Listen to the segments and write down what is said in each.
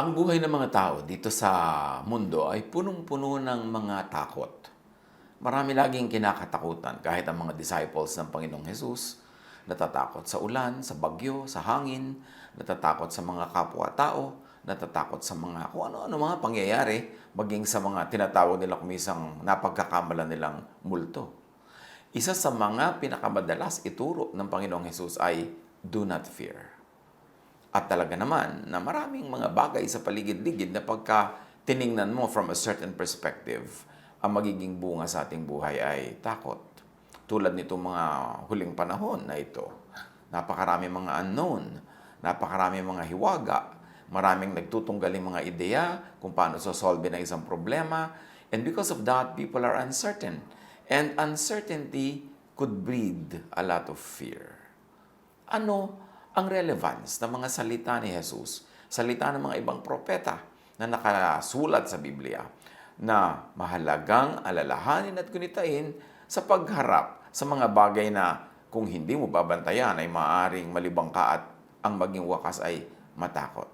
Ang buhay ng mga tao dito sa mundo ay punong-puno ng mga takot. Marami laging kinakatakutan kahit ang mga disciples ng Panginoong Hesus. Natatakot sa ulan, sa bagyo, sa hangin, natatakot sa mga kapwa-tao, natatakot sa mga kung ano-ano mga pangyayari, maging sa mga tinatawag nila kumisang napagkakamala nilang multo. Isa sa mga pinakamadalas ituro ng Panginoong Hesus ay, "Do not fear." At talaga naman na maraming mga bagay sa paligid-ligid na pagka tiningnan mo from a certain perspective, ang magiging bunga sa ating buhay ay takot. Tulad nitong mga huling panahon na ito. Napakarami mga unknown, napakarami mga hiwaga, maraming nagtutunggaling mga ideya kung paano sosolve na isang problema. And because of that, people are uncertain. And uncertainty could breed a lot of fear. Ano ang relevance ng mga salita ni Jesus, salita ng mga ibang propeta na nakasulat sa Biblia, na mahalagang alalahanin at gunitain sa pagharap sa mga bagay na kung hindi mo babantayan ay maaaring malibang ka at ang maging wakas ay matakot.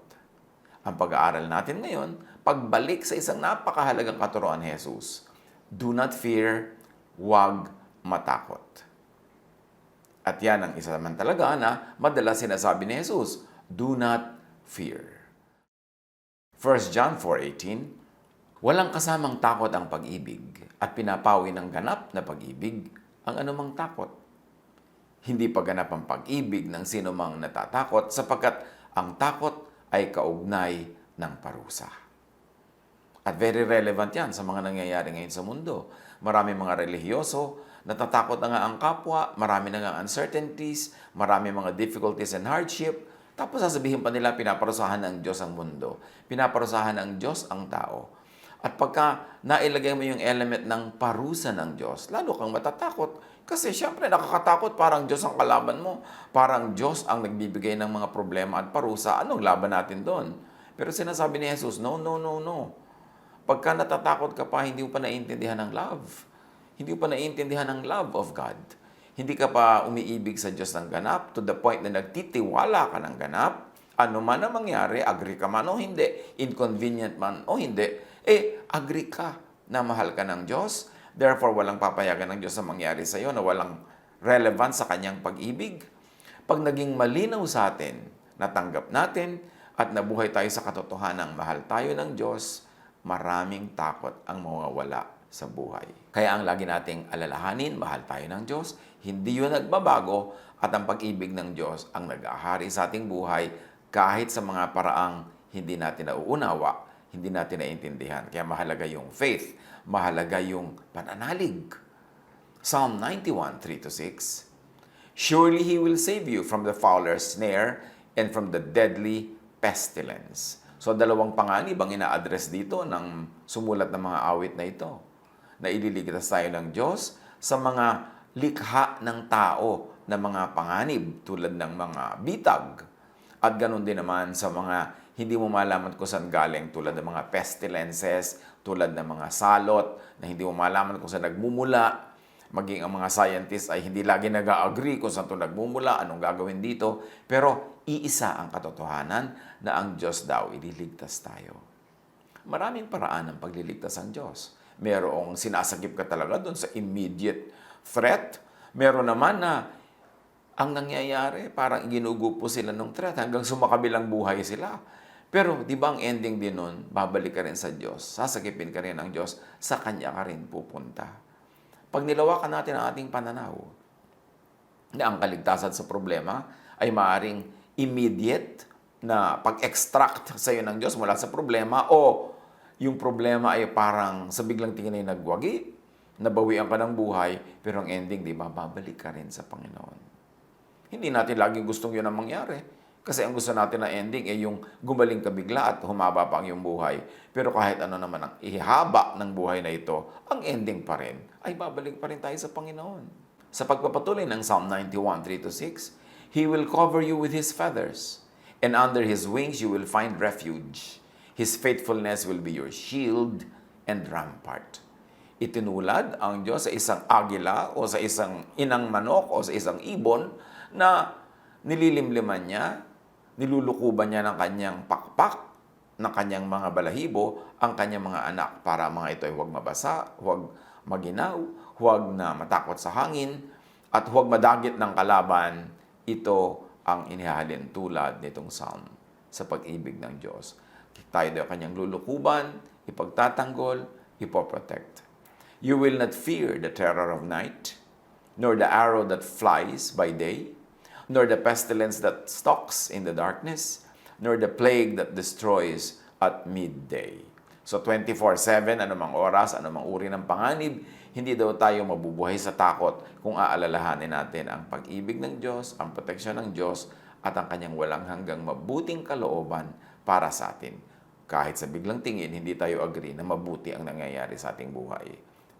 Ang pag-aaral natin ngayon, pagbalik sa isang napakahalagang katuruan ni Jesus, do not fear, huwag matakot. At yan ang isa naman talaga na madalas sinasabi ni Jesus, do not fear. 1 John 4:18, walang kasamang takot ang pag-ibig at pinapawi ng ganap na pag-ibig ang anumang takot. Hindi pa ganap ang pag-ibig ng sino mang natatakot sapagkat ang takot ay kaugnay ng parusa. At very relevant yan sa mga nangyayari ngayon sa mundo. Marami mga relihiyoso, natatakot na nga ang kapwa, marami na nga uncertainties, marami mga difficulties and hardship, tapos sasabihin pa nila pinaparusahan ng Diyos ang mundo, pinaparusahan ng Diyos ang tao. At pagka nailagay mo yung element ng parusa ng Diyos, lalo kang matatakot. Kasi syempre nakakatakot, parang Diyos ang kalaban mo, parang Diyos ang nagbibigay ng mga problema at parusa. Anong laban natin doon? Pero sinasabi ni Jesus, no, no, no, no. Pagka natatakot ka pa, hindi mo pa naiintindihan ng love. Hindi mo pa naiintindihan ng love of God. Hindi ka pa umiibig sa Diyos ng ganap to the point na nagtitiwala ka ng ganap. Ano man ang mangyari, agree ka man o hindi, inconvenient man o hindi, agree ka na mahal ka ng Diyos. Therefore, walang papayagan ng Diyos na mangyari sa iyo na walang relevance sa kanyang pag-ibig. Pag naging malinaw sa atin, natanggap natin, at nabuhay tayo sa katotohanan, mahal tayo ng Diyos, maraming takot ang mawawala sa buhay. Kaya ang lagi nating alalahanin, mahal tayo ng Diyos, hindi yun nagbabago at ang pag-ibig ng Diyos ang nag-ahari sa ating buhay kahit sa mga paraang hindi natin nauunawa, hindi natin naiintindihan. Kaya mahalaga yung faith, mahalaga yung pananalig. Psalm 91, 3-6, surely He will save you from the fowler's snare and from the deadly pestilence. So, dalawang panganib ang ina-address dito ng sumulat ng mga awit na ito. Na ililigtas tayo ng Diyos sa mga likha ng tao na mga panganib tulad ng mga bitag. At ganun din naman sa mga hindi mo malaman kung saan galing tulad ng mga pestilences, tulad ng mga salot na hindi mo malaman kung saan nagmumula. Maging ang mga scientists ay hindi lagi nag-agree kung saan ito nagmumula, anong gagawin dito. Pero iisa ang katotohanan na ang Diyos daw ililigtas tayo. Maraming paraan ng pagliligtas ang Diyos. Merong sinasagip ka talaga doon sa immediate threat. Meron naman na ang nangyayari, parang ginugupo sila ng threat hanggang sumakabilang buhay sila. Pero di ba ang ending din nun, babalik ka rin sa Diyos, sasagipin ka rin ng Diyos, sa Kanya ka rin pupunta. Pag nilawakan natin ang ating pananaw, na ang kaligtasan sa problema ay maaring immediate na pag-extract sa iyo ng Diyos mula sa problema o yung problema ay parang sa biglang tingin ay nagwagi, nabawian ka ng buhay, pero ang ending, di ba, babalik ka rin sa Panginoon. Hindi natin laging gustong yun ang mangyari. Kasi ang gusto natin na ending ay yung gumaling ka bigla at humaba pa ang iyong buhay. Pero kahit ano naman ang ihaba ng buhay na ito, ang ending pa rin ay babalik pa rin tayo sa Panginoon. Sa pagpapatuloy ng Psalm 91, 3-6, He will cover you with His feathers, and under His wings you will find refuge. His faithfulness will be your shield and rampart. Itinulad ang Diyos sa isang agila o sa isang inang manok o sa isang ibon na nililimliman niya, nilulukuban niya ng kanyang pakpak ng kanyang mga balahibo ang kanyang mga anak para mga ito ay huwag mabasa, huwag maginaw, huwag na matakot sa hangin, at huwag madagit ng kalaban. Ito ang inihahalin tulad nitong psalm sa pag-ibig ng Diyos. Tayo daw kanyang lulukuban, ipagtatanggol, ipoprotect. You will not fear the terror of night, nor the arrow that flies by day, nor the pestilence that stalks in the darkness, nor the plague that destroys at midday. So 24/7, anumang oras, anumang uri ng panganib, hindi daw tayo mabubuhay sa takot kung aalalahanin natin ang pag-ibig ng Diyos, ang proteksyon ng Diyos, at ang kanyang walang hanggang mabuting kalooban para sa atin. Kahit sa biglang tingin, hindi tayo agree na mabuti ang nangyayari sa ating buhay.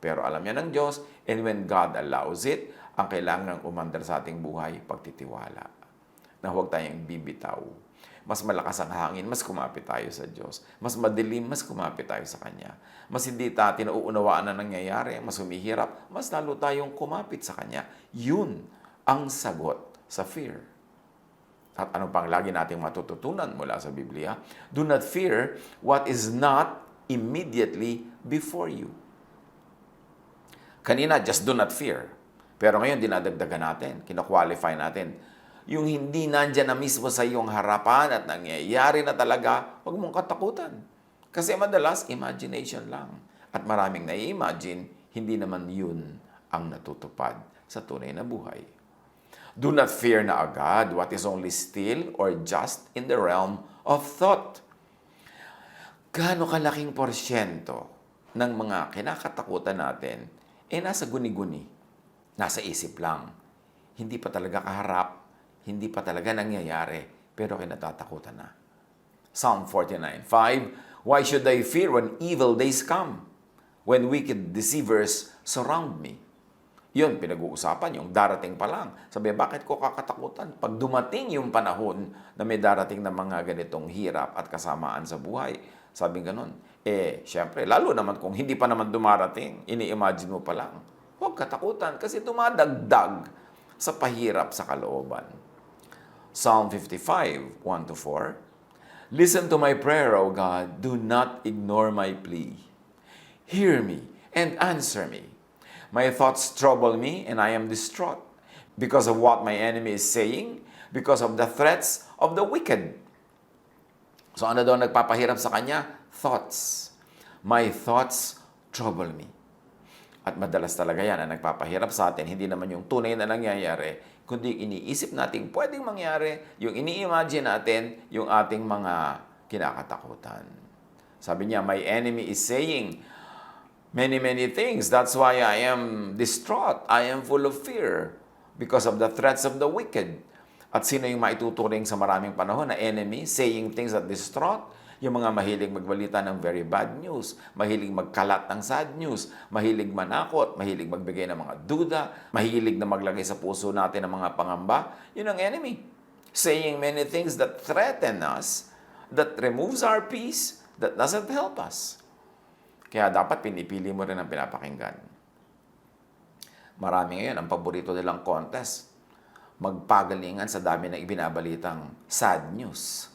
Pero alam niya ng Diyos, and when God allows it, ang kailangang umandar sa ating buhay, pagtitiwala. Na huwag tayong bibitaw. Mas malakas ang hangin, mas kumapit tayo sa Diyos. Mas madilim, mas kumapit tayo sa Kanya. Mas hindi natin nauunawaan na nangyayari, mas humihirap, mas lalo tayong kumapit sa Kanya. Yun ang sagot sa fear. At ano pang lagi nating matututunan mula sa Biblia? Do not fear what is not immediately before you. Kanina, just do not fear. Pero ngayon, dinadagdagan natin, kina-qualify natin. Yung hindi nandyan na mismo sa iyong harapan at nangyayari na talaga, huwag mong katakutan. Kasi madalas, imagination lang. At maraming nai-imagine, hindi naman yun ang natutupad sa tunay na buhay. Do not fear na agad what is only still or just in the realm of thought. Gaano kalaking porsyento ng mga kinakatakutan natin nasa guni-guni, nasa isip lang. Hindi pa talaga kaharap, hindi pa talaga nangyayari, pero kinatatakutan na. Psalm 49:5, why should I fear when evil days come? When wicked deceivers surround me? Yun, pinag-uusapan yung darating pa lang. Sabi, bakit ko kakatakutan? Pag dumating yung panahon na may darating na mga ganitong hirap at kasamaan sa buhay, sabi ganun. Syempre, lalo naman kung hindi pa naman dumarating, ini-imagine mo pa lang. Huwag katakutan kasi dumadagdag sa pahirap sa kalooban. Psalm 55:1-4, listen to my prayer, O God. Do not ignore my plea. Hear me and answer me. My thoughts trouble me and I am distraught because of what my enemy is saying, because of the threats of the wicked. So ano daw nagpapahirap sa kanya? Thoughts. My thoughts trouble me. At madalas talaga yan ang nagpapahirap sa atin. Hindi naman yung tunay na nangyayari, kundi iniisip natin pwedeng mangyari, yung ini-imagine natin, yung ating mga kinakatakutan. Sabi niya, my enemy is saying many things. That's why I am distraught. I am full of fear because of the threats of the wicked. At sino yung maituturing sa maraming panahon na enemy, saying things that distraught? Yung mga mahilig magbalita ng very bad news, mahilig magkalat ng sad news, mahilig manakot, mahilig magbigay ng mga duda, mahilig na maglagay sa puso natin ng mga pangamba, yun ang enemy. Saying many things that threaten us, that removes our peace, that doesn't help us. Kaya dapat pinipili mo rin ang pinapakinggan. Marami ngayon, ang paborito nilang contest, magpagalingan sa dami ng ibinabalitang sad news.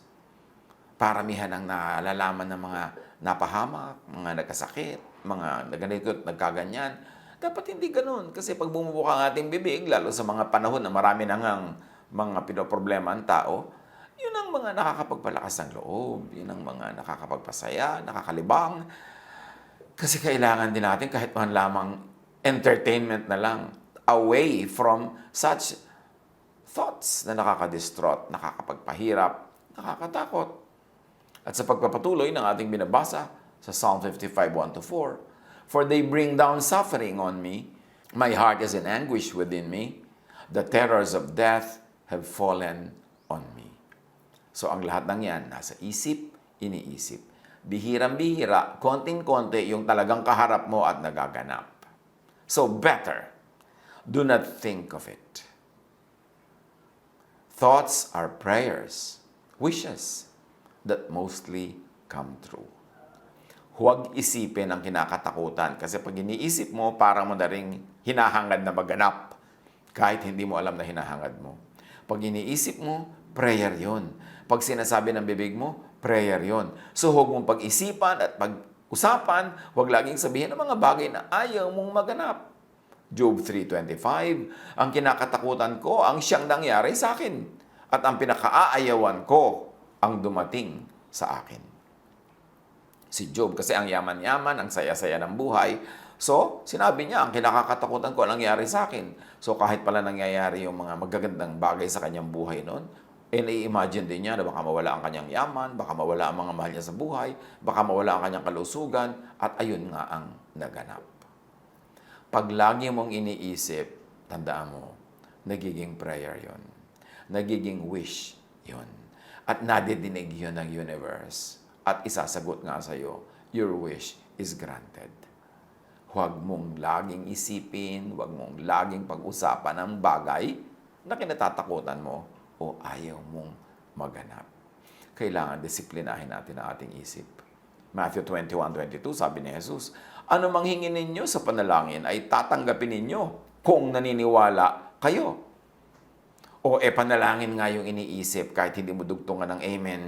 Paramihan ang nalalaman ng mga napahamak, mga nagkasakit, mga naganito, nagkaganyan. Dapat hindi ganun. Kasi pag bumubuka ang ating bibig, lalo sa mga panahon na marami nang mga pinoproblema ang tao, yun ang mga nakakapagpalakas ng loob, yun ang mga nakakapagpasaya, nakakalibang. Kasi kailangan din natin kahit man lamang entertainment na lang, away from such thoughts na nakakadistraught, nakakapagpahirap, nakakatakot. At sa pagpapatuloy ng ating binabasa sa Psalm 55:1-4, for they bring down suffering on me, my heart is in anguish within me, the terrors of death have fallen on me. So ang lahat ng yan, nasa isip, iniisip. Bihirang-bihira, konting-konti yung talagang kaharap mo at nagaganap. So better, do not think of it. Thoughts are prayers, wishes that mostly come true. Huwag isipin ang kinakatakutan kasi pag iniisip mo, parang mo na ring hinahangad na maganap kahit hindi mo alam na hinahangad mo. Pag iniisip mo, prayer yun. Pag sinasabi ng bibig mo, Prayer yon. So huwag mong pag-isipan at pag-usapan, huwag laging sabihin ng mga bagay na ayaw mong maganap. Job 3:25, ang kinakatakutan ko ang siyang nangyari sa akin at ang pinakaaayawan ko ang dumating sa akin. Si Job kasi ang yaman-yaman, ang saya-saya ng buhay. So, sinabi niya, ang kinakatakutan ko ang nangyari sa akin. So, kahit pala nangyayari yung mga magagandang bagay sa kanyang buhay noon, i-imagine din niya na baka mawala ang kanyang yaman, baka mawala ang mga mahal niya sa buhay, baka mawala ang kanyang kalusugan, at ayun nga ang naganap. Pag lagi mong iniisip, tandaan mo, nagiging prayer yon, nagiging wish yon, at nadidinig yon ng universe, at isasagot nga sa iyo, your wish is granted. Huwag mong laging isipin, huwag mong laging pag-usapan ang bagay na kinatatakutan mo o ayaw mong maganap. Kailangan disiplinahin natin ang ating isip. Matthew 21:22, sabi ni Jesus, ano mang hingin ninyo sa panalangin ay tatanggapin ninyo kung naniniwala kayo. O panalangin nga yung iniisip kahit hindi mo dugtungan ng amen,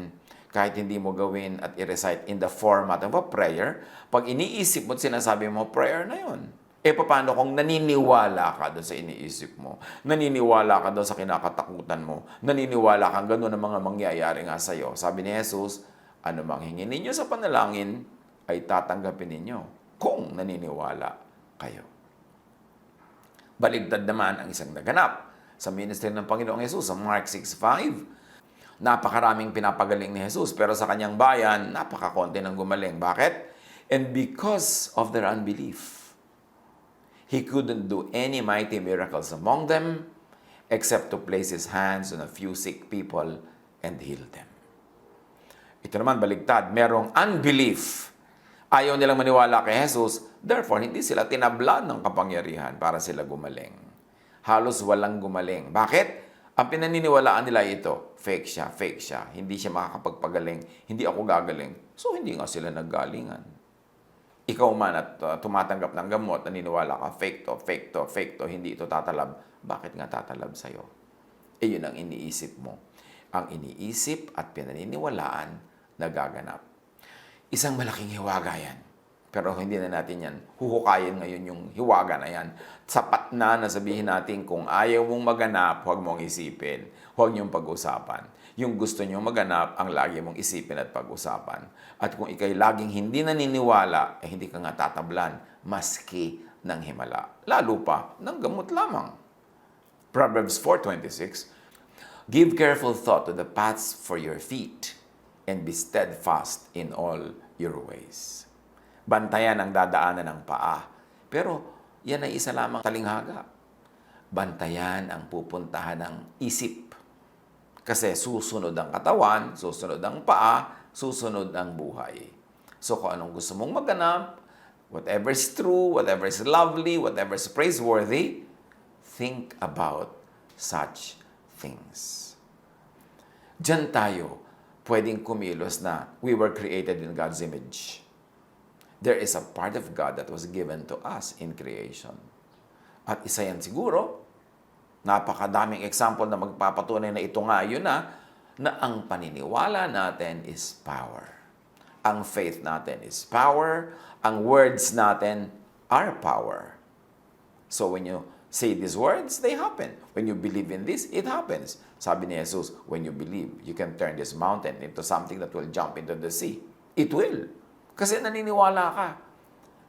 kahit hindi mo gawin at i-recite in the format of a prayer, pag iniisip mo at sinasabi mo, prayer na yun. Paano kung naniniwala ka doon sa iniisip mo? Naniniwala ka doon sa kinakatakutan mo? Naniniwala kang gano'n ang mga mangyayari nga sa'yo? Sabi ni Jesus, ano mang hingin ninyo sa panalangin ay tatanggapin ninyo kung naniniwala kayo. Baligtad naman ang isang naganap sa ministry ng Panginoong Jesus sa Mark 6:5. Napakaraming pinapagaling ni Jesus, pero sa kanyang bayan, napakakonti ng gumaling. Bakit? And because of their unbelief, he couldn't do any mighty miracles among them except to place his hands on a few sick people and heal them. Ito naman, baligtad. Merong unbelief. Ayaw nilang maniwala kay Jesus, therefore, hindi sila tinablan ng kapangyarihan para sila gumaling. Halos walang gumaling. Bakit? Ang pinaniniwalaan nila ito, fake siya, hindi siya makakapagpagaling, hindi ako gagaling. So, hindi nga sila naggalingan. Ikaw man at tumatanggap ng gamot, naniniwala ka, fake to, hindi ito tatalab. Bakit nga tatalab sa'yo? Yun ang iniisip mo. Ang iniisip at pinaniniwalaan nagaganap. Isang malaking hiwaga yan. Pero hindi na natin yan. Huhukayin ngayon yung hiwaga na yan. Sapat na sabihin natin kung ayaw mong maganap, huwag mong isipin. Huwag niyong pag-usapan. Yung gusto niyong maganap, ang lagi mong isipin at pag-usapan. At kung ikay laging hindi naniniwala, hindi ka nga tatablan, maski ng himala. Lalo pa, ng gamot lamang. Proverbs 4:26, give careful thought to the paths for your feet, and be steadfast in all your ways. Bantayan ang dadaanan ng paa. Pero yan ay isa lamang talinghaga. Bantayan ang pupuntahan ng isip. Kasi susunod ang katawan, susunod ang paa, susunod ang buhay. So kung anong gusto mong maganap, whatever is true, whatever is lovely, whatever is praiseworthy, think about such things. Diyan tayo pwedeng kumilos na we were created in God's image. There is a part of God that was given to us in creation. At isa yan siguro, napakadaming example na magpapatunay na ito nga yun na ang paniniwala natin is power. Ang faith natin is power. Ang words natin are power. So when you say these words, they happen. When you believe in this, it happens. Sabi ni Jesus, when you believe, you can turn this mountain into something that will jump into the sea. It will. Kasi naniniwala ka.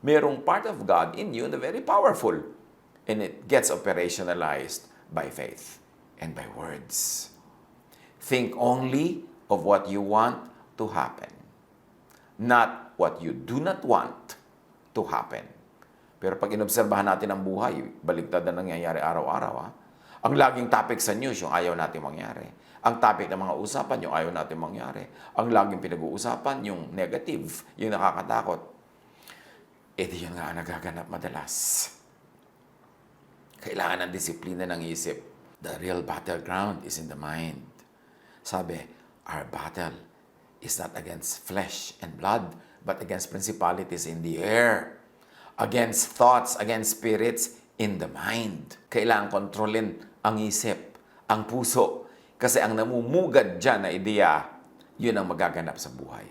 Merong part of God in you na very powerful. And it gets operationalized by faith and by words. Think only of what you want to happen. Not what you do not want to happen. Pero pag inobserbahan natin ang buhay, baligtad na nangyayari araw-araw. Ang laging topic sa news, yung ayaw natin mangyari. Ang topic ng mga usapan, yung ayaw natin mangyari. Ang laging pinag-uusapan, yung negative, yung nakakatakot. Di yun nga nagaganap madalas. Kailangan ng disiplina ng isip. The real battleground is in the mind. Sabi, our battle is not against flesh and blood, but against principalities in the air. Against thoughts, against spirits in the mind. Kailangan kontrolin ang isip, ang puso. Kasi ang namumugad dyan na ideya, yun ang magaganap sa buhay.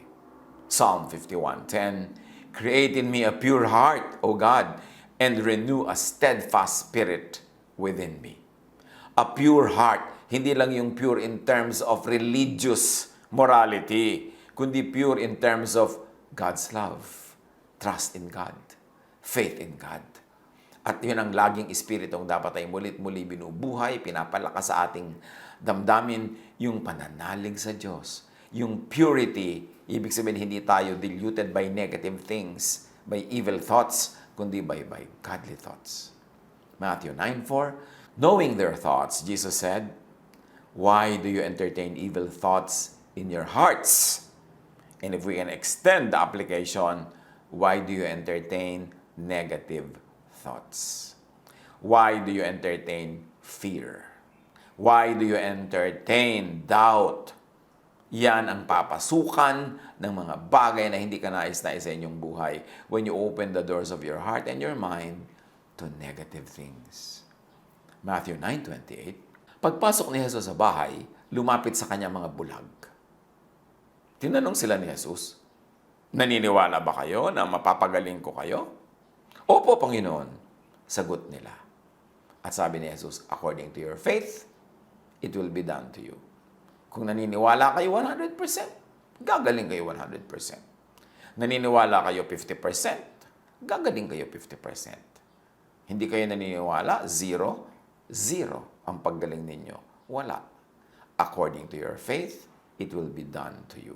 Psalm 51:10, Create in me a pure heart, O God, and renew a steadfast spirit within me. A pure heart, hindi lang yung pure in terms of religious morality, kundi pure in terms of God's love, trust in God, faith in God. At yun ang laging espiritong dapat ay mulit-muli binubuhay, pinapalakas sa ating damdamin, yung pananalig sa Diyos. Yung purity, ibig sabihin hindi tayo diluted by negative things, by evil thoughts, kundi by godly thoughts. Matthew 9:4, knowing their thoughts, Jesus said, why do you entertain evil thoughts in your hearts? And if we can extend the application, why do you entertain negative thoughts? Why do you entertain fear? Why do you entertain doubt? Yan ang papasukan ng mga bagay na hindi ka nais-nais sa inyong buhay when you open the doors of your heart and your mind to negative things. Matthew 9:28, pagpasok ni Jesus sa bahay, lumapit sa kanya mga bulag. Tinanong sila ni Jesus, naniniwala ba kayo na mapapagaling ko kayo? Opo, Panginoon, sagot nila. At sabi ni Jesus, according to your faith, it will be done to you. Kung naniniwala kayo 100%, gagaling kayo 100%. Naniniwala kayo 50%, gagaling kayo 50%. Hindi kayo naniniwala, 0 ang paggaling ninyo. Wala. According to your faith, it will be done to you.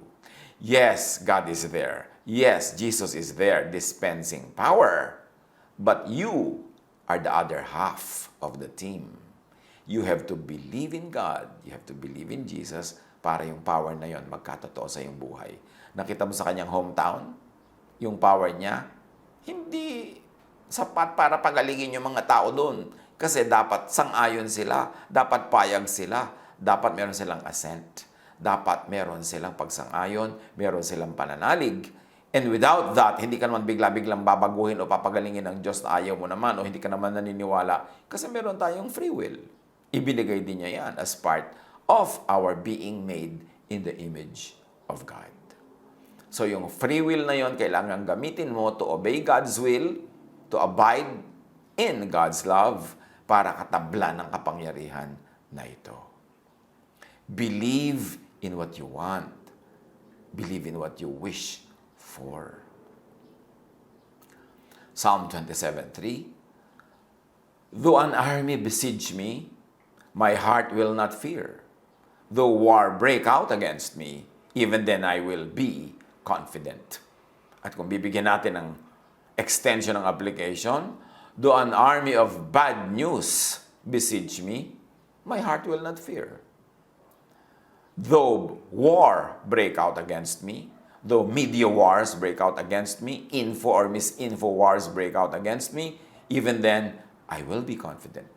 Yes, God is there. Yes, Jesus is there dispensing power. But you are the other half of the team. You have to believe in God. You have to believe in Jesus para yung power na yon magkatotoo sa iyong buhay. Nakita mo sa kanyang hometown, yung power niya, hindi sapat para pagalingin yung mga tao doon. Kasi dapat sang-ayon sila, dapat payag sila, dapat meron silang assent, dapat meron silang pagsang-ayon, meron silang pananalig. And without that, hindi ka naman bigla-biglang babaguhin o papagalingin ng Diyos na ayaw mo naman o hindi ka naman naniniwala. Kasi meron tayong free will. Ibinigay din niya yan as part of our being made in the image of God. So yung free will na yon kailangan gamitin mo to obey God's will, to abide in God's love, para katablan ng kapangyarihan na ito. Believe in what you want. Believe in what you wish for. Psalm 27:3, though an army besiege me, my heart will not fear. Though war break out against me, even then I will be confident. At kung bibigyan natin ng extension ng application, though an army of bad news besiege me, my heart will not fear. Though war break out against me, though media wars break out against me, info or misinfo wars break out against me, even then, I will be confident.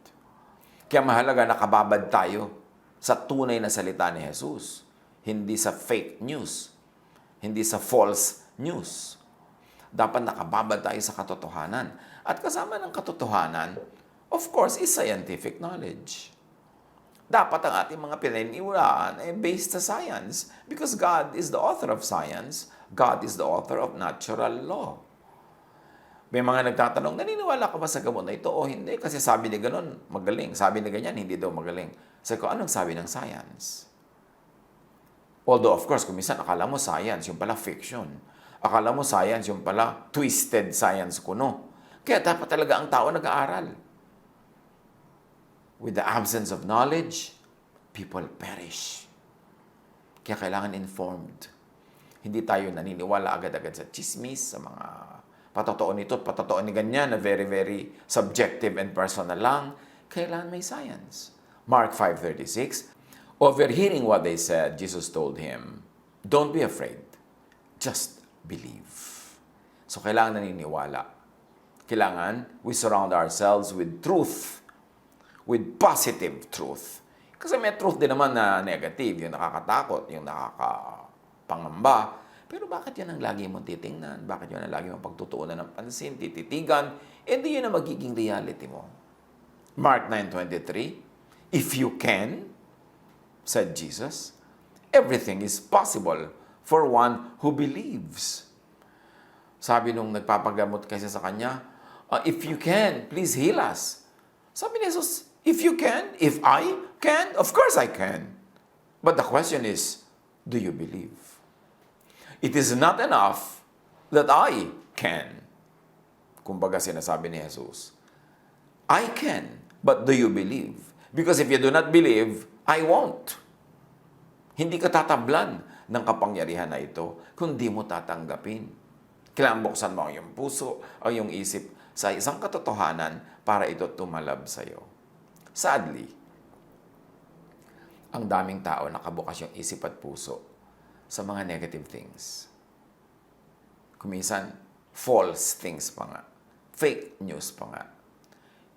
Kaya mahalaga nakababad tayo sa tunay na salita ni Jesus, hindi sa fake news, hindi sa false news. Dapat nakababad tayo sa katotohanan. At kasama ng katotohanan, of course, is scientific knowledge. Dapat ang ating mga pinaniniwalaan ay based sa science because God is the author of science. God is the author of natural law. May mga nagtatanong, naniniwala ka ba sa gamot na ito o hindi? Kasi sabi ni ganon, magaling. Sabi ni ganyan, hindi daw magaling. Sabi ko, anong sabi ng science? Although, of course, kung minsan akala mo science, yung pala fiction. Akala mo science, yung pala twisted science kuno. Kaya dapat talaga ang tao nag-aaral. With the absence of knowledge, people perish. Kaya kailangan informed. Hindi tayo naniniwala agad-agad sa chismis, sa mga patotoo nito, patotoo ni ganyan, na very, very subjective and personal lang. Kailangan may science. Mark 5:36, overhearing what they said, Jesus told him, don't be afraid, just believe. So kailangan naniniwala. Kailangan we surround ourselves with truth, with positive truth. Kasi may truth din naman na negative, yung nakakatakot, yung nakakapangamba. Pero bakit yan ang lagi mong titingnan? Bakit yan ang lagi mong pagtutuunan ng pansin, tititigan? Hindi yun ang magiging reality mo. Mark 9:23, if you can, said Jesus, Everything is possible for one who believes. Sabi nung nagpapagamot kasi sa kanya, if you can, please heal us. Sabi ni Jesus, if you can, if I can, of course I can. But the question is, do you believe? It is not enough that I can. Kumbaga sinasabi ni Jesus, I can, but do you believe? Because if you do not believe, I won't. Hindi ka tatablan ng kapangyarihan na ito kung di mo tatanggapin. Kailangan buksan mo ang iyong puso, ang iyong isip sa isang katotohanan para ito tumalab sa iyo. Sadly, ang daming tao nakabukas yung isip at puso sa mga negative things. Kuminsan, false things pa nga. Fake news pa nga.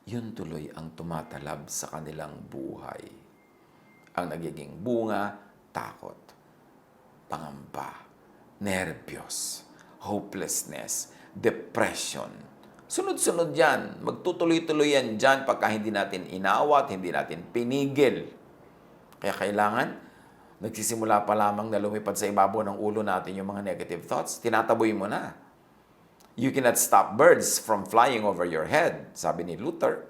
Yun tuloy ang tumatalab sa kanilang buhay. Ang nagiging bunga, takot, pangamba, nervyos, hopelessness, depression. Sunod-sunod yan. Magtutuloy-tuloy yan dyan pagka hindi natin inawat, hindi natin pinigil. Kaya kailangan, nagsisimula pa lamang na lumipad sa ibabaw ng ulo natin yung mga negative thoughts, tinataboy mo na. You cannot stop birds from flying over your head, sabi ni Luther.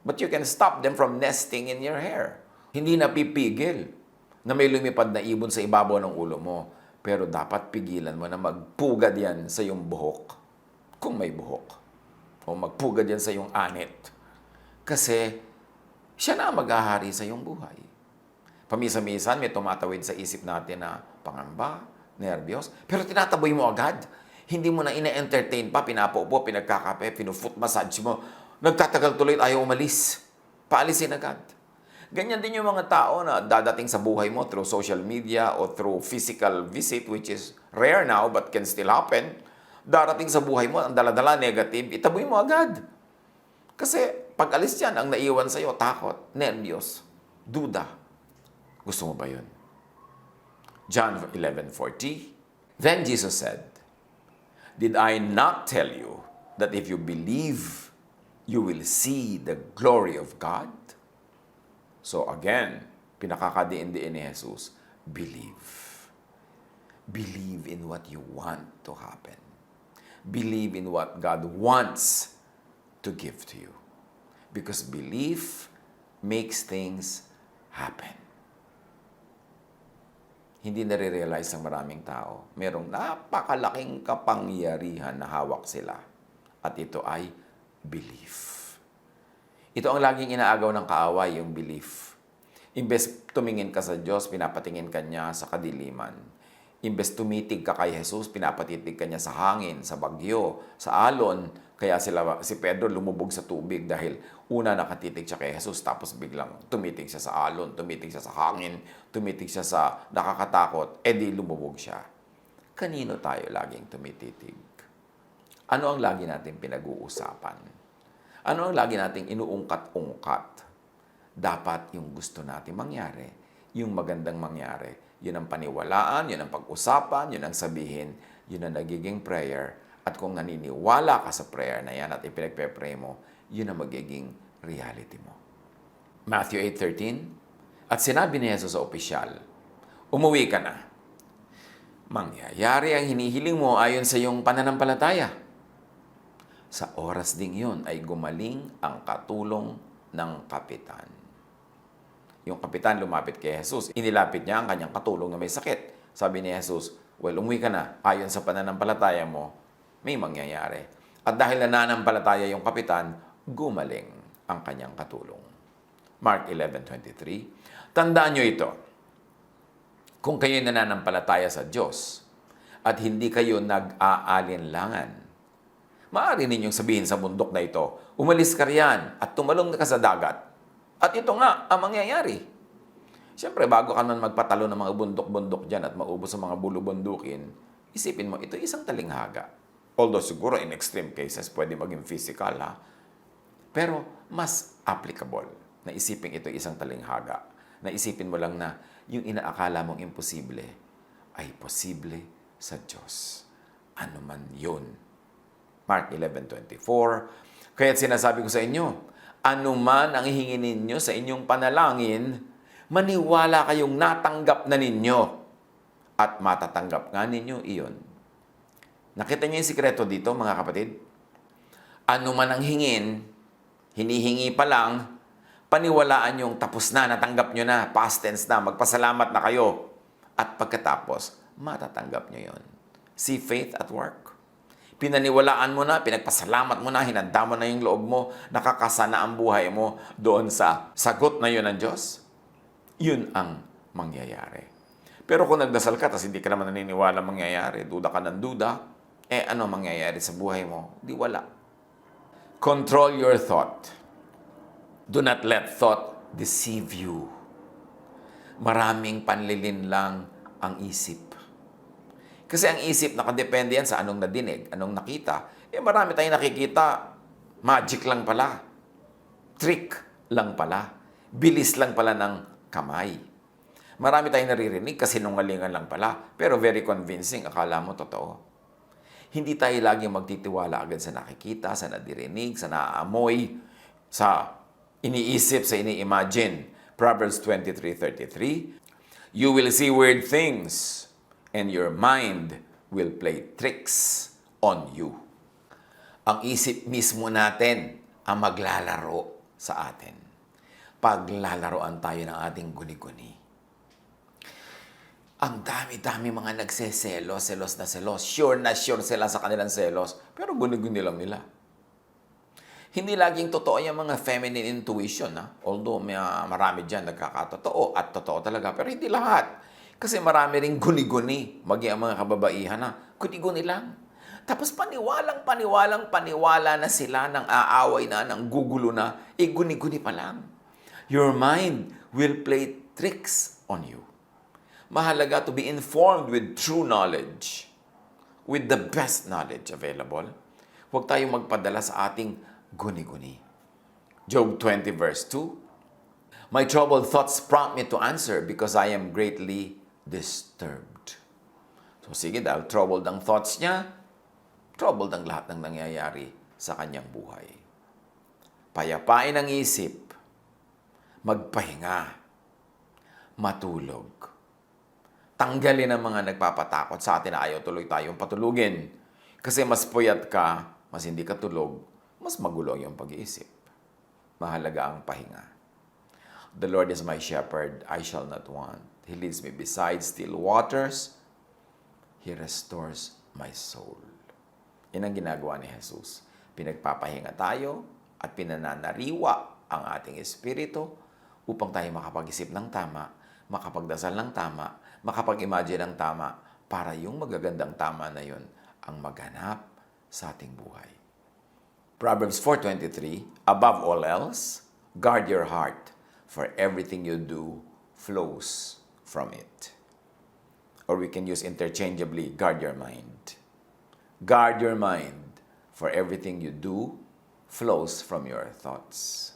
But you can stop them from nesting in your hair. Hindi napipigil na may lumipad na ibon sa ibabaw ng ulo mo. Pero dapat pigilan mo na magpugad yan sa iyong buhok. Kung may buhok. O magpugad yan sa iyong anit. Kasi siya na ang maghahari sa iyong buhay. Pamisa-misan may tumatawid sa isip natin na pangamba, nervyos. Pero tinataboy mo agad. Hindi mo na ina-entertain pa, pinapaupo, pinagkakape, pinu-foot massage mo. Nagtatagal tuloy at ayaw umalis. Paalisin agad. Ganyan din yung mga tao na dadating sa buhay mo through social media o through physical visit, which is rare now but can still happen. Darating sa buhay mo, ang daladala negative, itaboy mo agad. Kasi pag alis yan, ang naiwan sa'yo, takot, nervyos, duda. Gusto mo ba yun? John 11:40. Then Jesus said, did I not tell you that if you believe, you will see the glory of God? So again, pinakakadiin-diin ni Jesus, believe. Believe in what you want to happen. Believe in what God wants to give to you. Because belief makes things happen. Hindi nare-realize ng maraming tao. Merong napakalaking kapangyarihan na hawak sila. At ito ay belief. Ito ang laging inaagaw ng kaaway, yung belief. Imbes tumingin ka sa Diyos, pinapatingin ka niya sa kadiliman. Imbes tumitig ka kay Jesus, pinapatitig ka niya sa hangin, sa bagyo, sa alon. Kaya si Pedro lumubog sa tubig dahil una nakatitig siya kay Jesus, tapos biglang tumitig siya sa alon, tumitig siya sa hangin, tumitig siya sa nakakatakot, edi lumubog siya. Kanino tayo laging tumititig? Ano ang lagi natin pinag-uusapan? Ano ang lagi nating inuungkat-ungkat? Dapat yung gusto natin mangyari, yung magandang mangyari. Yun ang paniwalaan, yun ang pag-usapan, yun ang sabihin, yun ang nagiging prayer. At kung naniniwala ka sa prayer na yan at ipinagpe-pray mo, yun ang magiging reality mo. Matthew 8:13. At sinabi ni Jesus sa opisyal, umuwi ka na. Mangyayari ang hinihiling mo ayon sa iyong pananampalataya. Sa oras ding yun ay gumaling ang katulong ng kapitan. Yung kapitan lumapit kay Jesus. Inilapit niya ang kanyang katulong na may sakit. Sabi ni Jesus, well, umuwi ka na. Ayon sa pananampalataya mo, may mangyayari. At dahil nananampalataya yung kapitan, gumaling ang kanyang katulong. Mark 11:23. Tandaan nyo ito. Kung kayo'y nananampalataya sa Diyos at hindi kayo nag-aalinlangan, maaari ninyong sabihin sa bundok na ito, umalis ka riyan at tumalong ka sa dagat. At ito nga ang mangyayari. Siyempre, bago ka man magpatalo ng mga bundok-bundok dyan at maubos sa mga bulubundukin, isipin mo, ito isang talinghaga. Although siguro in extreme cases, pwede maging physical, ha? Pero mas applicable na isipin ito isang talinghaga. Na isipin mo lang na yung inaakala mong imposible ay posible sa Diyos. Ano man yun. Mark 11:24. Kaya't sinasabi ko sa inyo, anuman ang hihingin ninyo sa inyong panalangin, Maniwala kayong natanggap na ninyo at matatanggap nga ninyo iyon. Nakita niyo yung sikreto dito, mga kapatid? Ano man ang hingin, hinihingi pa lang, paniwalaan yung tapos na, natanggap nyo na, past tense na, magpasalamat na kayo. At pagkatapos, matatanggap nyo yon. See faith at work. Pinaniwalaan mo na, pinagpasalamat mo na, hinanda mo na yung loob mo, nakakasana ang buhay mo doon sa sagot na yun ng Diyos. Yun ang mangyayari. Pero kung nagdasal ka, tapos hindi ka naman naniniwala mangyayari, duda ka ng duda, ano mangyayari sa buhay mo? Di wala. Control your thought. Do not let thought deceive you. Maraming panlilin lang ang isip. Kasi ang isip, nakadepende yan sa anong nadinig, anong nakita. Marami tayong nakikita, magic lang pala. Trick lang pala. Bilis lang pala ng kamay. Marami tayong naririnig kasi nungalingan lang pala, pero very convincing, akala mo totoo. Hindi tayo laging magtitiwala agad sa nakikita, sa nadirinig, sa naaamoy, sa iniisip, sa ini-imagine. Proverbs 23:33, you will see weird things, and your mind will play tricks on you. Ang isip mismo natin ang maglalaro sa atin. Paglalaroan tayo ng ating guni-guni. Ang dami-dami mga nagseselos, selos na selos. Sure na sure sila sa kanilang selos, pero guni-guni lang nila. Hindi laging totoo yung mga feminine intuition. Although marami dyan nagkakatotoo at totoo talaga, pero hindi lahat. Kasi marami ring guni-guni. Maging ang mga kababaihan guni-guni lang. Tapos paniwala na sila, nang aaway na, nang gugulo na, guni-guni pa lang. Your mind will play tricks on you. Mahalaga to be informed with true knowledge, with the best knowledge available. Huwag tayong magpadala sa ating guni-guni. Job 20 verse 2, my troubled thoughts prompt me to answer because I am greatly disturbed. So sige, dahil troubled ang thoughts niya, troubled ang lahat ng nangyayari sa kanyang buhay. Payapain ang isip, magpahinga, matulog. Tanggalin ang mga nagpapatakot sa atin na ayaw tuloy tayong patulugin. Kasi mas puyat ka, mas hindi ka tulog, mas magulo yung pag-iisip. Mahalaga ang pahinga. The Lord is my shepherd, I shall not want. He leads me beside still waters. He restores my soul. Yan ang ginagawa ni Jesus. Pinagpapahinga tayo at pinananariwa ang ating espiritu upang tayo makapag-isip ng tama, makapagdasal ng tama, makapag-imagine ng tama, para yung magagandang tama na yun ang maghanap sa ating buhay. Proverbs 4:23, above all else, guard your heart, for everything you do flows from it. Or we can use interchangeably, guard your mind. Guard your mind, for everything you do flows from your thoughts.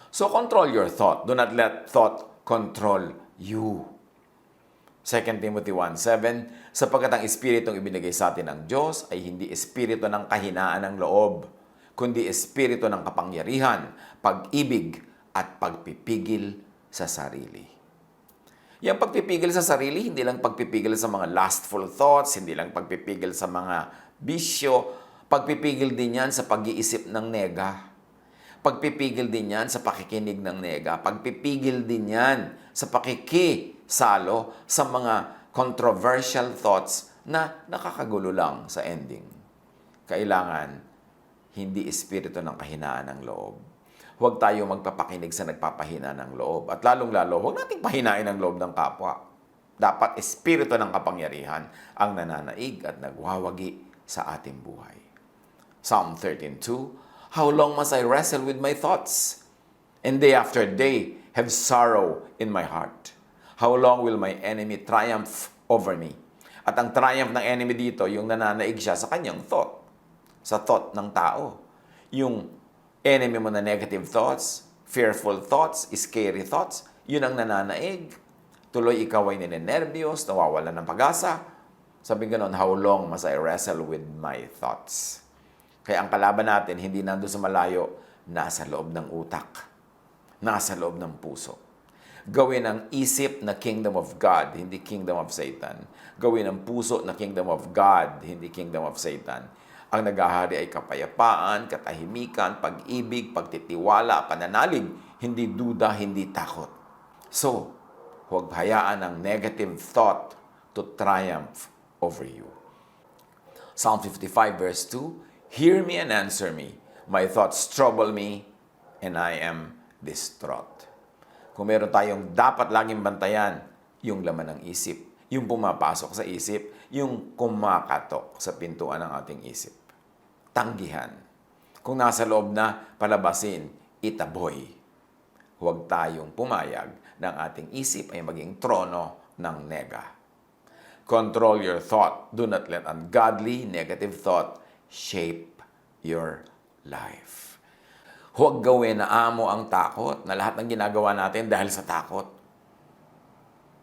So control your thought. Do not let thought control you. 2 Timothy 1:7, sapagkat ang espiritong ibinigay sa atin ng Diyos ay hindi espiritu ng kahinaan ng loob, kundi espiritu ng kapangyarihan, pag-ibig, at pagpipigil sa sarili. Yung pagpipigil sa sarili, hindi lang pagpipigil sa mga lustful thoughts, hindi lang pagpipigil sa mga bisyo, pagpipigil din yan sa pag-iisip ng nega. Pagpipigil din yan sa pakikinig ng nega. Pagpipigil din yan sa pakikisalo sa mga controversial thoughts na nakakagulo lang sa ending. Kailangan hindi espiritu ng kahinaan ng loob. Huwag tayo magpapakinig sa nagpapahina ng loob. At lalong-lalo, huwag nating pahinain ang loob ng kapwa. Dapat espiritu ng kapangyarihan ang nananaig at nagwawagi sa ating buhay. Psalm 13:2, how long must I wrestle with my thoughts, and day after day have sorrow in my heart? How long will my enemy triumph over me? At ang triumph ng enemy dito, yung nananaig siya sa kanyang thought. Sa thought ng tao. Yung enemy mo na negative thoughts, fearful thoughts, scary thoughts, yun ang nananaig. Tuloy ikaw ay ninenervyos, nawawala ng pag-asa. Sabi ganon, how long must I wrestle with my thoughts? Kaya ang kalaban natin, hindi nandun sa malayo, nasa loob ng utak. Nasa loob ng puso. Gawin ang isip na kingdom of God, hindi kingdom of Satan. Gawin ang puso na kingdom of God, hindi kingdom of Satan. Ang naghahari ay kapayapaan, katahimikan, pag-ibig, pagtitiwala, pananalig, hindi duda, hindi takot. So, huwag hayaan ang negative thought to triumph over you. Psalm 55 verse 2, Hear me and answer me. My thoughts trouble me, and I am distraught. Kung meron tayong dapat laging bantayan, yung laman ng isip, yung pumapasok sa isip, yung kumakatok sa pintuan ng ating isip. Tanggihan. Kung nasa loob na, palabasin, itaboy. Huwag tayong pumayag ng ating isip ay maging trono ng nega. Control your thought. Do not let ungodly, negative thought shape your life. Huwag gawin na amo ang takot, na lahat ng ginagawa natin dahil sa takot.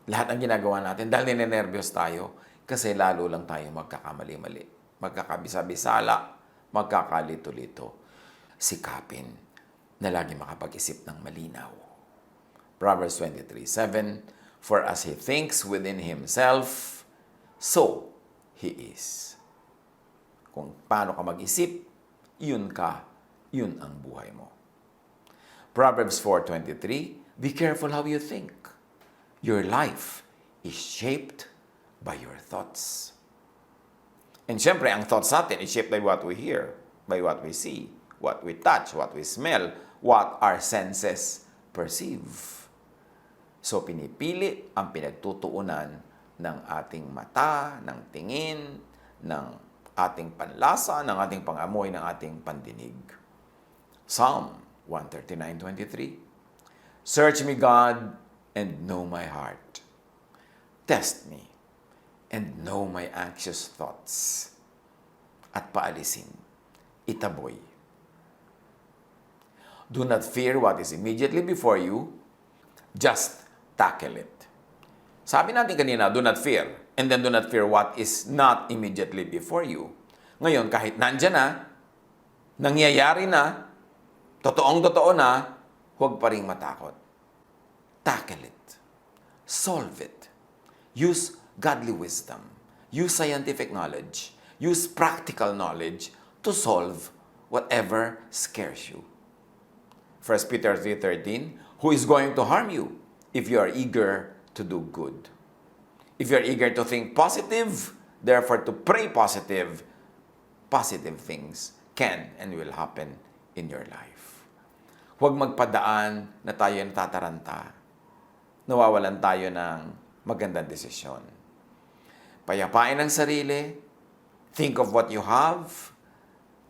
Lahat ng ginagawa natin dahil ninenervyos tayo kasi lalo lang tayo magkakamali-mali. Magkakabisa-bisala, magkakalito-lito. Sikapin na lagi makapag-isip ng malinaw. Proverbs 23:7, For as he thinks within himself, so he is. Kung paano ka mag-isip, yun ang buhay mo. Proverbs 4:23, Be careful how you think. Your life is shaped by your thoughts. And syempre, ang thoughts natin is shaped by what we hear, by what we see, what we touch, what we smell, what our senses perceive. So, pinipili ang pinagtutuunan ng ating mata, ng tingin, ng ating panlasa, ng ating pangamoy, ng ating pandinig. Psalm 139:23, Search me, God, and know my heart. Test me, and know my anxious thoughts. At paalisin, itaboy. Do not fear what is immediately before you, just tackle it. Sabi natin kanina, do not fear, and then do not fear what is not immediately before you. Ngayon, kahit nandyan na, nangyayari na, totoong-totoo na, huwag pa ring matakot. Tackle it. Solve it. Use godly wisdom. Use scientific knowledge. Use practical knowledge to solve whatever scares you. 1 Peter 3:13, Who is going to harm you if you are eager to do good? If you are eager to think positive, therefore to pray positive, positive things can and will happen in your life. Huwag magpadaan na tayo natataranta. Nawawalan tayo ng magandang desisyon. Payapain ang sarili. Think of what you have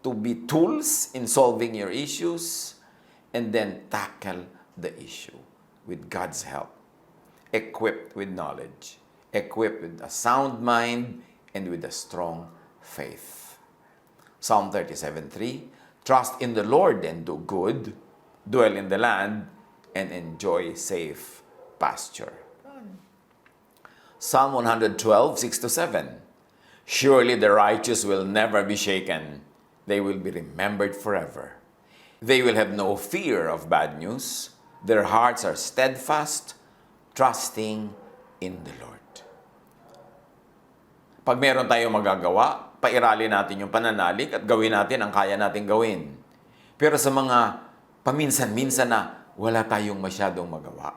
to be tools in solving your issues, and then tackle the issue with God's help. Equipped with knowledge, equipped with a sound mind, and with a strong faith. Psalm 37:3, Trust in the Lord and do good, dwell in the land, and enjoy safe pasture. Psalm 112:6-7, Surely the righteous will never be shaken. They will be remembered forever. They will have no fear of bad news. Their hearts are steadfast, trusting in the Lord. Pag meron tayong magagawa, pairali natin yung pananalig at gawin natin ang kaya natin gawin. Pero sa mga paminsan-minsan na wala tayong masyadong magawa,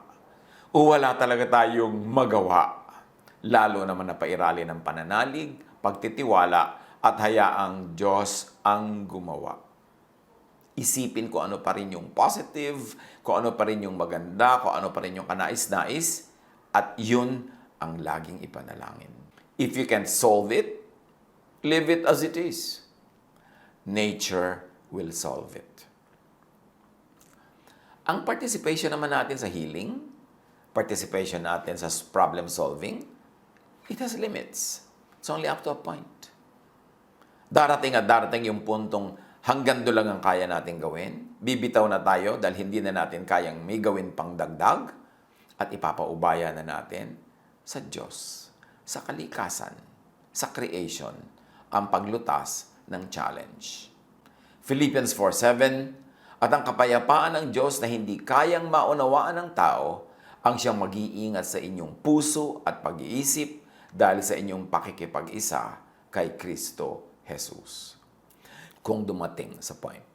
o wala talaga tayong magawa, lalo naman na pairali ng pananalig, pagtitiwala, at hayaang Diyos ang gumawa. Isipin kung ano pa rin yung positive, kung ano pa rin yung maganda, kung ano pa rin yung kanais-nais, at yun ang laging ipanalangin. If you can solve it, leave it as it is. Nature will solve it. Ang participation naman natin sa healing, participation natin sa problem solving, it has limits. It's only up to a point. Darating at darating yung puntong hanggang doon lang ang kaya natin gawin. Bibitaw na tayo dahil hindi na natin kayang may gawin pang dagdag at ipapaubaya na natin sa Diyos, sa kalikasan, sa creation, ang paglutas ng challenge. Philippians 4:7, At ang kapayapaan ng Diyos na hindi kayang maunawaan ng tao ang siyang mag-iingat sa inyong puso at pag-iisip dahil sa inyong pakikipag-isa kay Kristo Jesus. Kung dumating sa point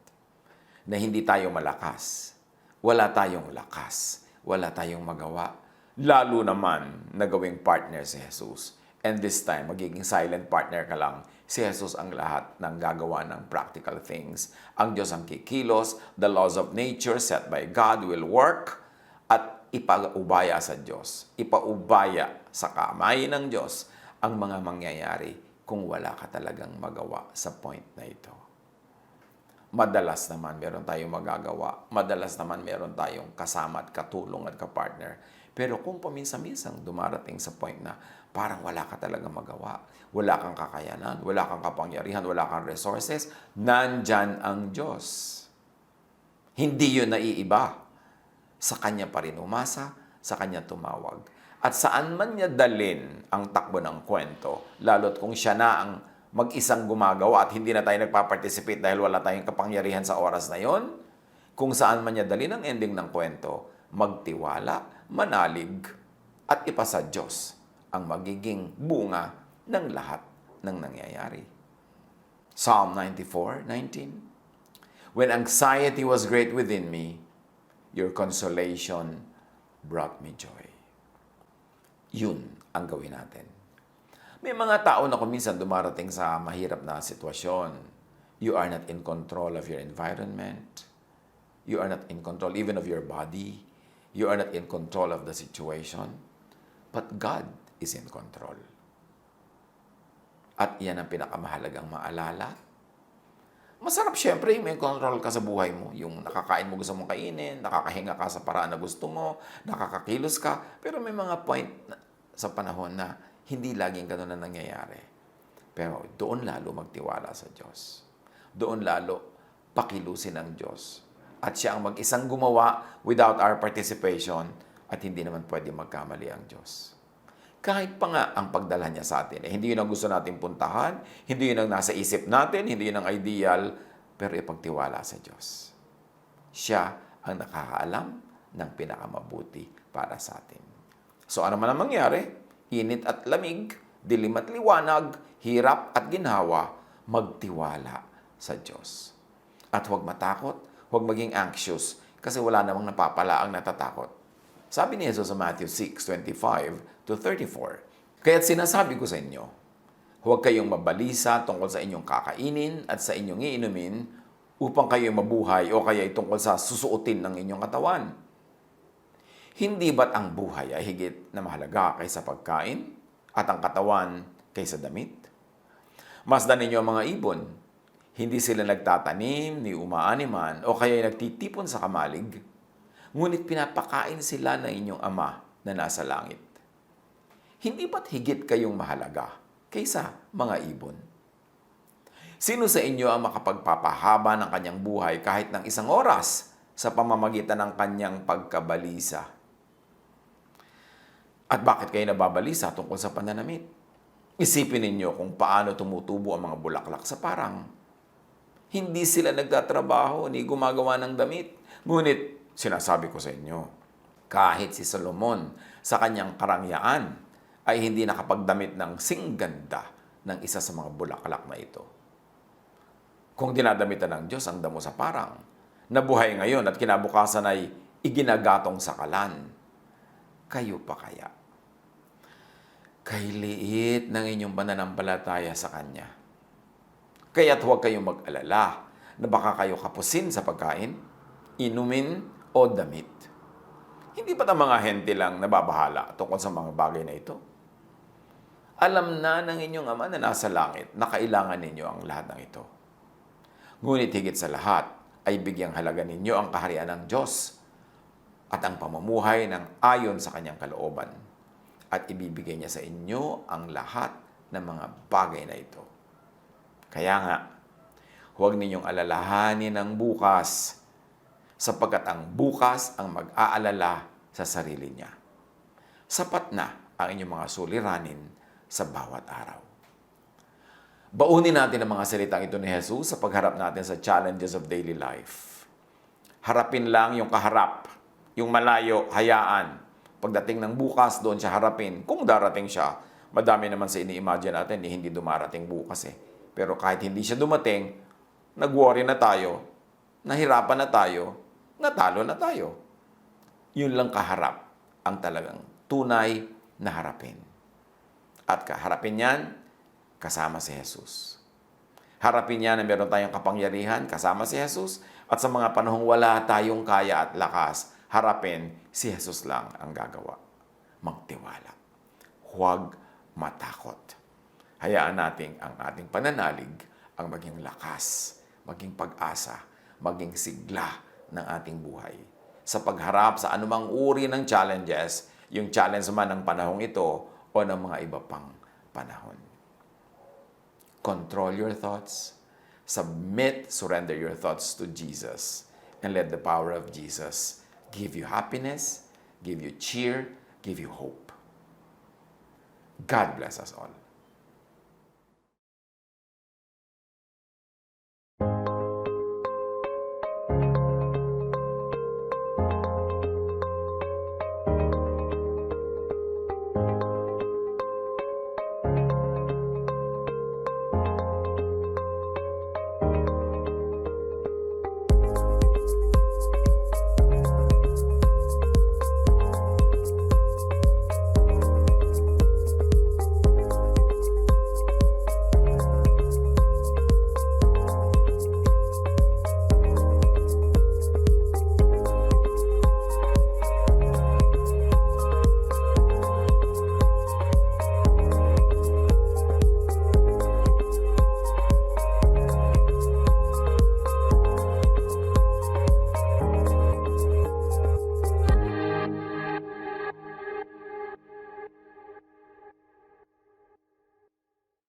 na hindi tayo malakas, wala tayong lakas, wala tayong magawa, lalo naman na gawing partner si Jesus. And this time, magiging silent partner ka lang. Si Jesus ang lahat ng gagawa ng practical things. Ang Diyos ang kikilos, the laws of nature set by God will work, at ipaubaya sa Diyos, ipaubaya sa kamay ng Diyos ang mga mangyayari kung wala ka talagang magawa sa point na ito. Madalas naman meron tayong magagawa. Madalas naman meron tayong kasama at katulong at kapartner. Pero kung paminsan-minsang dumarating sa point na parang wala ka talaga magawa, wala kang kakayanan, wala kang kapangyarihan, wala kang resources, nandyan ang Diyos. Hindi yun naiiba. Sa Kanya pa rin umasa, sa Kanya tumawag. At saan man niya dalin ang takbo ng kwento, lalo't kung siya na ang mag-isang gumagawa at hindi na tayo nagpa-participate dahil wala tayong kapangyarihan sa oras na yon, kung saan man niya dalin ang ending ng kwento, magtiwala, manalig, at ipasa Diyos ang magiging bunga ng lahat ng nangyayari. Psalm 94:19. When anxiety was great within me, your consolation brought me joy. Yun ang gawin natin. May mga tao na kuminsan dumarating sa mahirap na sitwasyon. You are not in control of your environment. You are not in control even of your body. You are not in control of the situation. But God is in control. At yan ang pinakamahalagang maalala. Masarap syempre yung may control ka sa buhay mo. Yung nakakain mo gusto mong kainin, nakakahinga ka sa paraan na gusto mo, nakakakilos ka. Pero may mga point sa panahon na hindi laging ganun na nangyayari. Pero doon lalo magtiwala sa Diyos. Doon lalo pakilusin ang Diyos. At siya ang mag-isang gumawa without our participation at hindi naman pwede magkamali ang Diyos. Kahit pa nga ang pagdala niya sa atin, hindi yun ang gusto natin puntahan, hindi yun ang nasa isip natin, hindi yun ang ideal, pero ipagtiwala sa Diyos. Siya ang nakakaalam ng pinakamabuti para sa atin. So ano man ang mangyari, init at lamig, dilim at liwanag, hirap at ginhawa, magtiwala sa Diyos. At huwag matakot, huwag maging anxious, kasi wala namang napapala ang natatakot. Sabi ni Jesus sa Matthew 6:25-34, kaya't sinasabi ko sa inyo, huwag kayong mabalisa tungkol sa inyong kakainin at sa inyong iinumin upang kayo mabuhay o kaya tungkol sa susuotin ng inyong katawan. Hindi ba't ang buhay ay higit na mahalaga kaysa pagkain at ang katawan kaysa damit? Masdan ninyo ang mga ibon. Hindi sila nagtatanim ni umaaniman o kaya nagtitipon sa kamalig. Ngunit pinapakain sila ng inyong Ama na nasa langit. Hindi ba't higit kayong mahalaga kaysa mga ibon? Sino sa inyo ang makapagpapahaba ng kanyang buhay kahit ng isang oras sa pamamagitan ng kanyang pagkabalisa? At bakit kayo nababalisa tungkol sa pananamit? Isipin ninyo kung paano tumutubo ang mga bulaklak sa parang. Hindi sila nagtatrabaho ni gumagawa ng damit. Ngunit, sinasabi ko sa inyo, kahit si Solomon sa kanyang karangyaan ay hindi nakapagdamit ng singganda ng isa sa mga bulaklak na ito. Kung dinadamitan ng Diyos ang damo sa parang, nabuhay ngayon at kinabukasan ay iginagatong sa kalan, kayo pa kaya? Kay liit ng inyong pananampalataya sa Kanya. Kaya't huwag kayong mag-alala na baka kayo kapusin sa pagkain, inumin o damit. Hindi ba't ang mga hente lang nababahala tungkol sa mga bagay na ito? Alam na ng inyong Ama na nasa langit na kailangan ninyo ang lahat ng ito. Ngunit higit sa lahat ay bigyang halaga ninyo ang kaharian ng Diyos at ang pamumuhay ng ayon sa Kanyang kalooban. At ibibigay niya sa inyo ang lahat ng mga bagay na ito. Kaya nga, huwag ninyong alalahanin ang bukas, sapagkat ang bukas ang mag-aalala sa sarili niya. Sapat na ang inyong mga suliranin sa bawat araw. Baunin natin ang mga salitang ito ni Jesus sa pagharap natin sa challenges of daily life. Harapin lang yung kaharap, yung malayo, hayaan. Pagdating ng bukas, doon siya harapin. Kung darating siya, madami naman sa ini-imagine natin, hindi dumarating bukas eh. Pero kahit hindi siya dumating, nag-worry na tayo, nahirapan na tayo, natalo na tayo. Yun lang kaharap ang talagang tunay na harapin. At kaharapin yan, kasama si Jesus. Harapin niya na meron tayong kapangyarihan kasama si Jesus at sa mga panahong wala tayong kaya at lakas, harapin si Jesus lang ang gagawa. Magtiwala. Huwag matakot. Hayaan natin ang ating pananalig ang maging lakas, maging pag-asa, maging sigla ng ating buhay. Sa pagharap sa anumang uri ng challenges, yung challenge man ng panahong ito o ng mga iba pang panahon. Control your thoughts. Surrender your thoughts to Jesus. And let the power of Jesus give you happiness, give you cheer, give you hope. God bless us all.